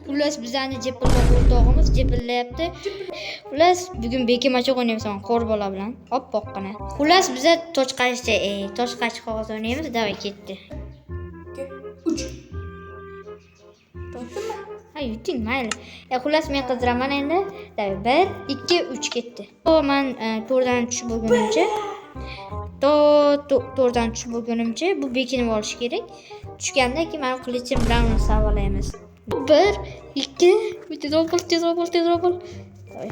Xullas bizani jepillab o'rtog'imiz jepillayapti. Xullas bugun bekim ochiq o'ynaymiz qo'r bola bilan. Oppoqqina. Xullas biza toshqachi qog'oz o'ynaymiz. Davay ketdi. 3. Ha yuting mayli. Xullas men qidiraman endi. Davay 1 2 3 ketdi. Men to'rdan tushib bo'lgunimcha to'rdan tushib bo'lgunimcha bu bekinib olish kerak. Tushgandan keyin men qilichim bilan uni savolaymiz. 1 2 tezroq bo'l.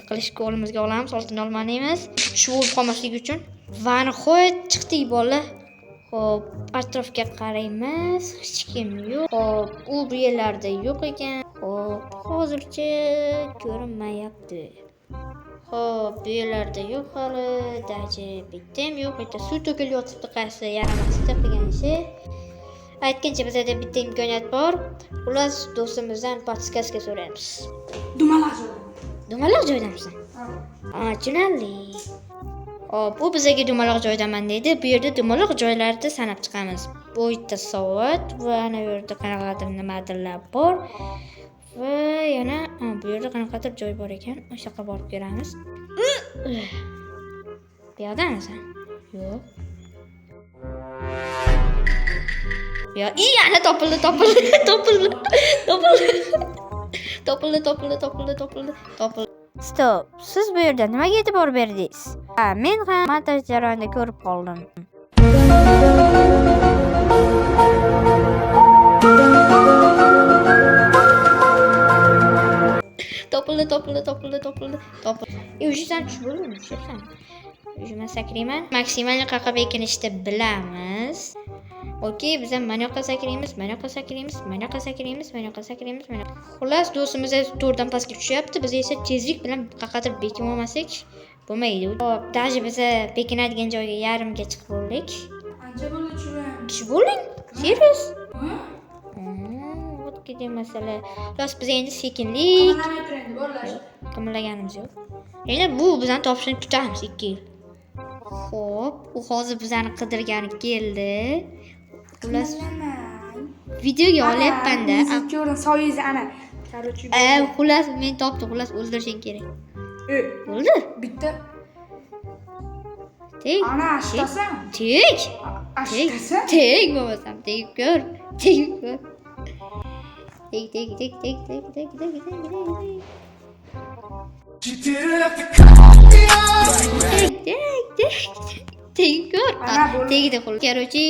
Qilish qo'limizga olamiz, oltin olmaymiz. Tushib bo'lib qolmasligi uchun. Va nihoyat chiqdik bola. Xo'p, atrofga qaraymiz. Hech kim yo'q. Xo'p, u bu yerlarda yo'q ekan. Xo'p, hozircha ko'rinmayapti. Xo'p, bu yerlarda yo'q hali. Daji bitta ham yo'q. Bitta suv to'kilyotibdi, qaysi yaramasdi qilgan ishi. Aytgancha bizda bitta imkoniyat bor. Xullas do'stimizdan podskaska so'raymiz. Dumaloq joydamisan? Ha, tushunarli. Hop, u bizga dumaloq joydaman deydi. Bu yerda dumaloq joylarni sanab chiqamiz. Bu yerda soat va ana bu yerda qanaqadir nimadirlar bor. Va yana bu yerda qanaqadir joy bor ekan. O'sha yoqqa borib ko'ramiz. Bu yerdamisan? Yo'q. Ya, ana topildi. Stop. Siz bu yerda nimaga e'tibor berdingiz? Men ham montaj jarayonida ko'rib qoldim. Topildi. Uyushdan tushib bo'ldimi? Tushirsan. Uyushdan sakrayman. Maksimal qaqa bekinishni bilamiz. Okey, biz ham mana yoqqa sakraymiz. Xullas, do'stimiz to'rdan pastga tushyapti. Biz esa tezlik bilan qaqatir bekim olmasak bo'lmaydi. Hop, daji biz bekinadigan joyga yarimga chiqib bo'ldik. Ancha bo'ldi Tushib bo'lding? Serios? Вот где masala. Xullas, biz endi sekinlik qimlaganimiz yo'q. Endi bu bizdan topishni kutamiz 2 yil. Xo'p, u hozir bizani qidirgani keldi. Xullas videoga olyapman-da. Ko'rin soyingiz ana. Короче. Xullas men topdim. Xullas o'ldirishing kerak. O'ldir. Bitta. Tek. Ana ashtasan. Tek. Ashtasan. Tek bo'lmasam, tek ko'r. Tek. Tegir. Tegdi qo'l. Короче,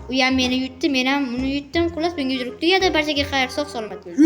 u ham meni yutdi, men ham uni yutdim. Xullas menga yuribdi. Uyada barchaga xayr, sog' salomat bo'ling.